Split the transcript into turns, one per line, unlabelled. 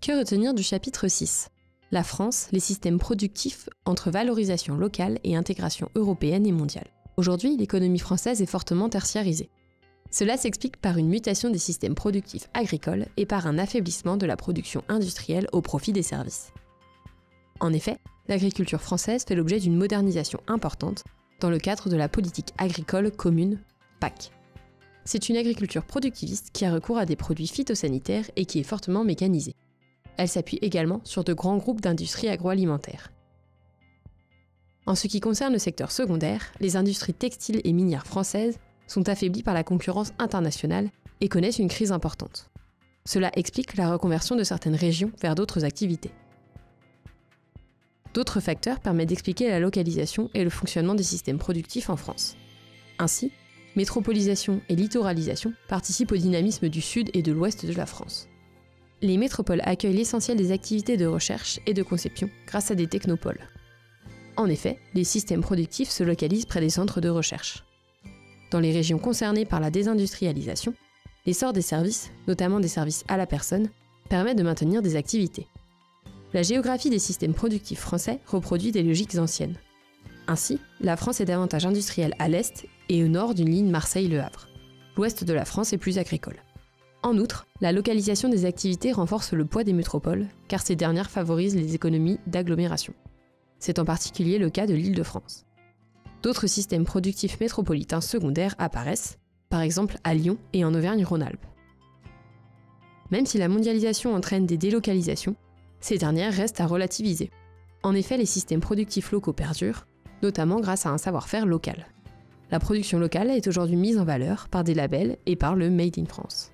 Que retenir du chapitre 6 ? La France, les systèmes productifs entre valorisation locale et intégration européenne et mondiale. Aujourd'hui, l'économie française est fortement tertiarisée. Cela s'explique par une mutation des systèmes productifs agricoles et par un affaiblissement de la production industrielle au profit des services. En effet, l'agriculture française fait l'objet d'une modernisation importante dans le cadre de la politique agricole commune, PAC. C'est une agriculture productiviste qui a recours à des produits phytosanitaires et qui est fortement mécanisée. Elle s'appuie également sur de grands groupes d'industries agroalimentaires. En ce qui concerne le secteur secondaire, les industries textiles et minières françaises sont affaiblies par la concurrence internationale et connaissent une crise importante. Cela explique la reconversion de certaines régions vers d'autres activités. D'autres facteurs permettent d'expliquer la localisation et le fonctionnement des systèmes productifs en France. Ainsi, métropolisation et littoralisation participent au dynamisme du sud et de l'ouest de la France. Les métropoles accueillent l'essentiel des activités de recherche et de conception grâce à des technopoles. En effet, les systèmes productifs se localisent près des centres de recherche. Dans les régions concernées par la désindustrialisation, l'essor des services, notamment des services à la personne, permet de maintenir des activités. La géographie des systèmes productifs français reproduit des logiques anciennes. Ainsi, la France est davantage industrielle à l'est et au nord d'une ligne Marseille-Le Havre. L'ouest de la France est plus agricole. En outre, la localisation des activités renforce le poids des métropoles, car ces dernières favorisent les économies d'agglomération. C'est en particulier le cas de l'Île-de-France. D'autres systèmes productifs métropolitains secondaires apparaissent, par exemple à Lyon et en Auvergne-Rhône-Alpes. Même si la mondialisation entraîne des délocalisations, ces dernières restent à relativiser. En effet, les systèmes productifs locaux perdurent, notamment grâce à un savoir-faire local. La production locale est aujourd'hui mise en valeur par des labels et par le Made in France.